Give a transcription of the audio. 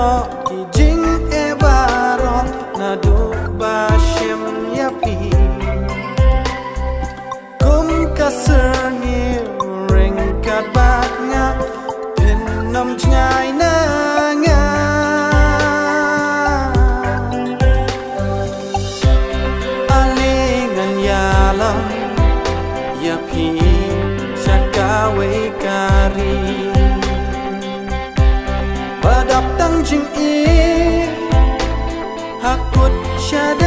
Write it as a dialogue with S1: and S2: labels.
S1: ro di jing e baro na du ba shem ya pi kum kaserni ring kat bat nga pin nam ngai na nga alingan ya lam ya pi sakawe kari badap tang jing e hakut shad